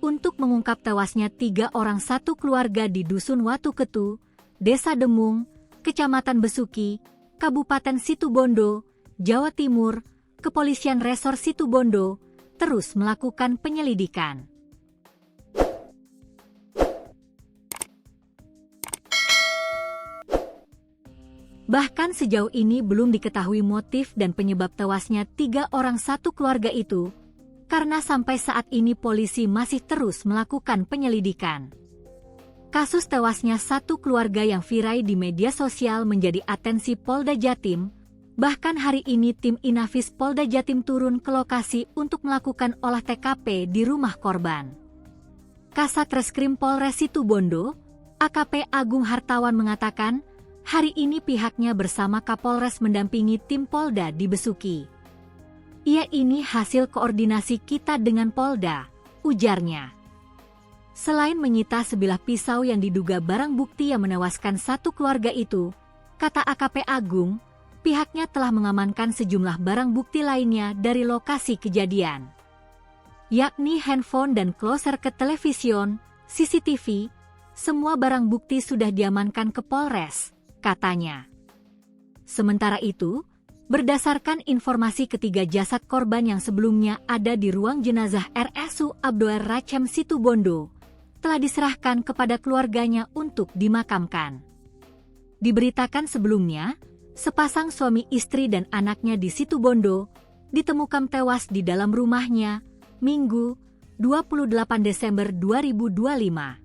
untuk mengungkap tewasnya 3 orang satu keluarga di Dusun Watu Ketu, Desa Demung, Kecamatan Besuki, Kabupaten Situbondo, Jawa Timur. Kepolisian Resor Situbondo terus melakukan penyelidikan. Bahkan sejauh ini belum diketahui motif dan penyebab tewasnya 3 orang satu keluarga itu, karena sampai saat ini polisi masih terus melakukan penyelidikan. Kasus tewasnya satu keluarga yang viral di media sosial menjadi atensi Polda Jatim. Bahkan hari ini tim Inafis Polda Jatim turun ke lokasi untuk melakukan olah TKP di rumah korban. Kasat Reskrim Polres Situbondo, AKP Agung Hartawan mengatakan, hari ini pihaknya bersama Kapolres mendampingi tim Polda di Besuki. Ini hasil koordinasi kita dengan Polda, ujarnya. Selain menyita sebilah pisau yang diduga barang bukti yang menewaskan satu keluarga itu, kata AKP Agung, pihaknya telah mengamankan sejumlah barang bukti lainnya dari lokasi kejadian, yakni handphone dan closer ke television, CCTV. Semua barang bukti sudah diamankan ke Polres, katanya. Sementara itu, berdasarkan informasi ketiga jasad korban yang sebelumnya ada di ruang jenazah RSU Abdul Racem Situbondo, telah diserahkan kepada keluarganya untuk dimakamkan. Diberitakan sebelumnya, sepasang suami istri dan anaknya di Situbondo ditemukan tewas di dalam rumahnya, Minggu, 28 Desember 2025.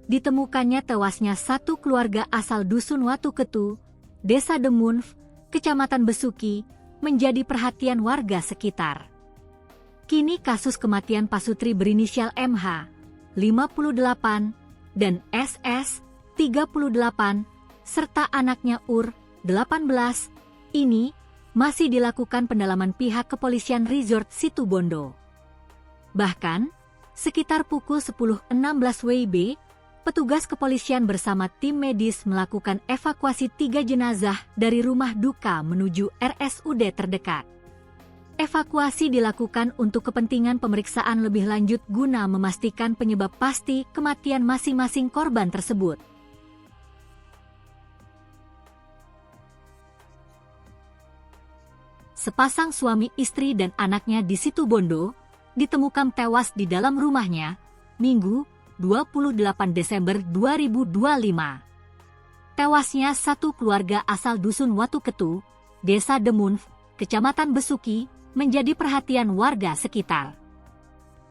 Ditemukannya tewasnya satu keluarga asal Dusun Watu Ketu, Desa Demun, Kecamatan Besuki, menjadi perhatian warga sekitar. Kini kasus kematian Pasutri berinisial MH, 58, dan SS, 38, serta anaknya Ur, 18, ini masih dilakukan pendalaman pihak kepolisian Resort Situbondo. Bahkan, sekitar pukul 10.16 WIB, petugas kepolisian bersama tim medis melakukan evakuasi 3 jenazah dari rumah duka menuju RSUD terdekat. Evakuasi dilakukan untuk kepentingan pemeriksaan lebih lanjut guna memastikan penyebab pasti kematian masing-masing korban tersebut. Sepasang suami istri dan anaknya di Situbondo ditemukan tewas di dalam rumahnya, Minggu, 28 Desember 2025. Tewasnya satu keluarga asal Dusun Watu Ketu, Desa Demun, Kecamatan Besuki, menjadi perhatian warga sekitar.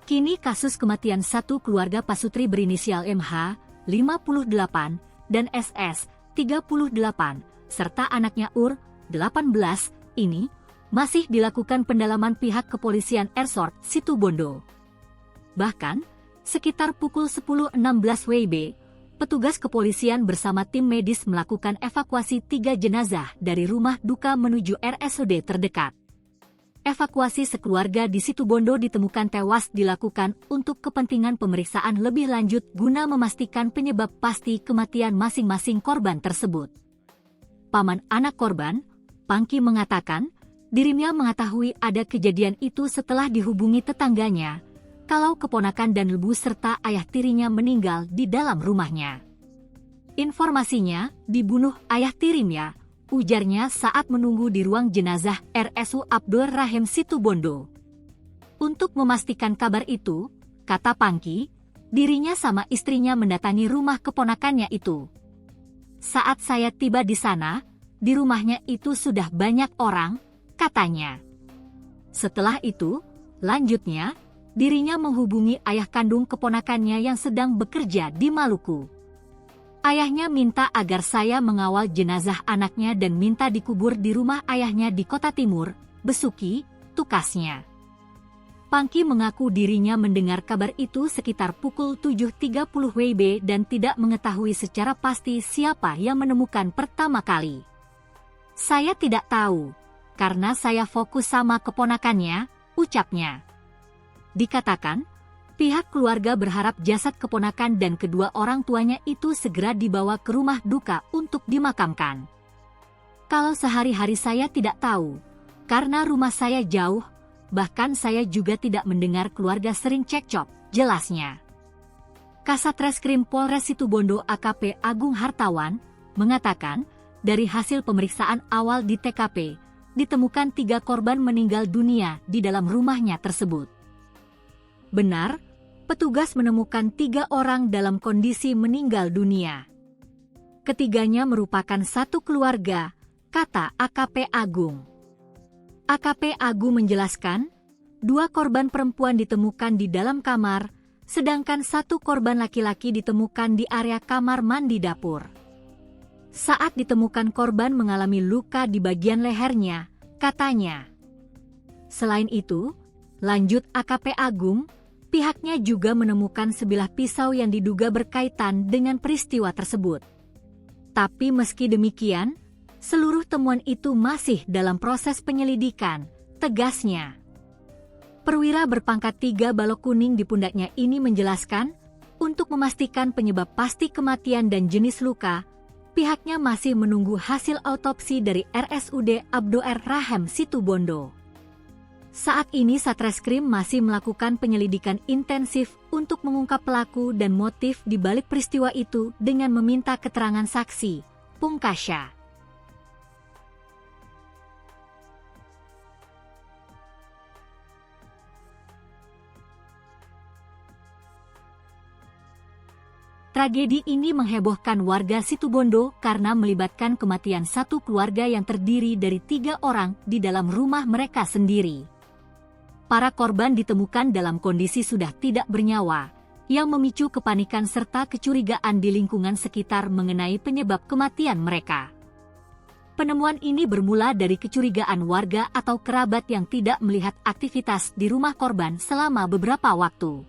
Kini kasus kematian satu keluarga Pasutri berinisial MH, 58, dan SS, 38, serta anaknya Ur, 18, ini masih dilakukan pendalaman pihak kepolisian Resort Situbondo. Bahkan, sekitar pukul 10.16 WIB, petugas kepolisian bersama tim medis melakukan evakuasi 3 jenazah dari rumah duka menuju RSUD terdekat. Evakuasi sekeluarga di Situbondo ditemukan tewas dilakukan untuk kepentingan pemeriksaan lebih lanjut guna memastikan penyebab pasti kematian masing-masing korban tersebut. Paman anak korban, Pangki mengatakan, dirinya mengetahui ada kejadian itu setelah dihubungi tetangganya, kalau keponakan dan lebu serta ayah tirinya meninggal di dalam rumahnya. Informasinya, dibunuh ayah tirimnya, ujarnya saat menunggu di ruang jenazah RSU Abdul Rahim Situbondo. Untuk memastikan kabar itu, kata Pangki, dirinya sama istrinya mendatangi rumah keponakannya itu. Saat saya tiba di sana, di rumahnya itu sudah banyak orang, katanya. Setelah itu, lanjutnya, dirinya menghubungi ayah kandung keponakannya yang sedang bekerja di Maluku. Ayahnya minta agar saya mengawal jenazah anaknya dan minta dikubur di rumah ayahnya di Kota Timur, Besuki, tukasnya. Pangki mengaku dirinya mendengar kabar itu sekitar pukul 7.30 WIB dan tidak mengetahui secara pasti siapa yang menemukan pertama kali. Saya tidak tahu, karena saya fokus sama keponakannya, ucapnya. Dikatakan, pihak keluarga berharap jasad keponakan dan kedua orang tuanya itu segera dibawa ke rumah duka untuk dimakamkan. Kalau sehari-hari saya tidak tahu, karena rumah saya jauh, Bahkan saya juga tidak mendengar keluarga sering cekcok, jelasnya. Kasat Reskrim Polres Situbondo AKP Agung Hartawan mengatakan, dari hasil pemeriksaan awal di TKP, ditemukan 3 korban meninggal dunia di dalam rumahnya tersebut. Benar, petugas menemukan 3 orang dalam kondisi meninggal dunia. Ketiganya merupakan satu keluarga, kata AKP Agung. AKP Agung menjelaskan, 2 korban perempuan ditemukan di dalam kamar, sedangkan 1 korban laki-laki ditemukan di area kamar mandi dapur. Saat ditemukan korban mengalami luka di bagian lehernya, katanya. Selain itu, lanjut AKP Agung, pihaknya juga menemukan sebilah pisau yang diduga berkaitan dengan peristiwa tersebut. Tapi meski demikian, seluruh temuan itu masih dalam proses penyelidikan, tegasnya. Perwira berpangkat 3 balok kuning di pundaknya ini menjelaskan, untuk memastikan penyebab pasti kematian dan jenis luka, pihaknya masih menunggu hasil autopsi dari RSUD Abdoer Rahim Situbondo. Saat ini Satreskrim masih melakukan penyelidikan intensif untuk mengungkap pelaku dan motif di balik peristiwa itu dengan meminta keterangan saksi, pungkasnya. Tragedi ini menghebohkan warga Situbondo karena melibatkan kematian satu keluarga yang terdiri dari 3 orang di dalam rumah mereka sendiri. Para korban ditemukan dalam kondisi sudah tidak bernyawa, yang memicu kepanikan serta kecurigaan di lingkungan sekitar mengenai penyebab kematian mereka. Penemuan ini bermula dari kecurigaan warga atau kerabat yang tidak melihat aktivitas di rumah korban selama beberapa waktu.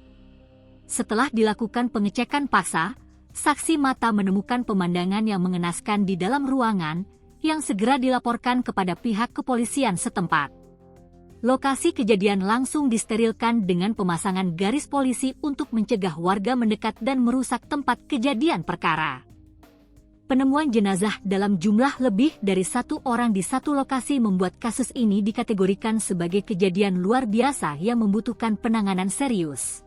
Setelah dilakukan pengecekan paksa, saksi mata menemukan pemandangan yang mengenaskan di dalam ruangan, yang segera dilaporkan kepada pihak kepolisian setempat. Lokasi kejadian langsung disterilkan dengan pemasangan garis polisi untuk mencegah warga mendekat dan merusak tempat kejadian perkara. Penemuan jenazah dalam jumlah lebih dari 1 orang di satu lokasi membuat kasus ini dikategorikan sebagai kejadian luar biasa yang membutuhkan penanganan serius.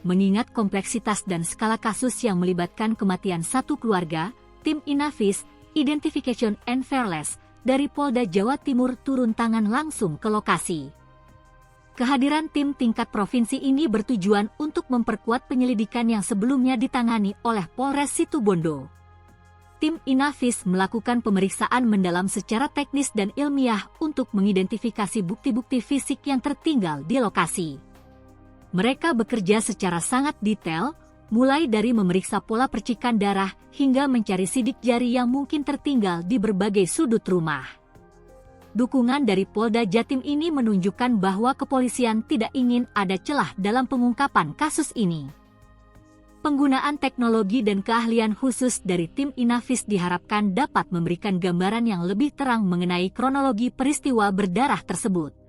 Mengingat kompleksitas dan skala kasus yang melibatkan kematian satu keluarga, tim Inavis, Identification and Fairness, dari Polda Jawa Timur turun tangan langsung ke lokasi. Kehadiran tim tingkat provinsi ini bertujuan untuk memperkuat penyelidikan yang sebelumnya ditangani oleh Polres Situbondo. Tim Inavis melakukan pemeriksaan mendalam secara teknis dan ilmiah untuk mengidentifikasi bukti-bukti fisik yang tertinggal di lokasi. Mereka bekerja secara sangat detail, mulai dari memeriksa pola percikan darah hingga mencari sidik jari yang mungkin tertinggal di berbagai sudut rumah. Dukungan dari Polda Jatim ini menunjukkan bahwa kepolisian tidak ingin ada celah dalam pengungkapan kasus ini. Penggunaan teknologi dan keahlian khusus dari tim Inavis diharapkan dapat memberikan gambaran yang lebih terang mengenai kronologi peristiwa berdarah tersebut.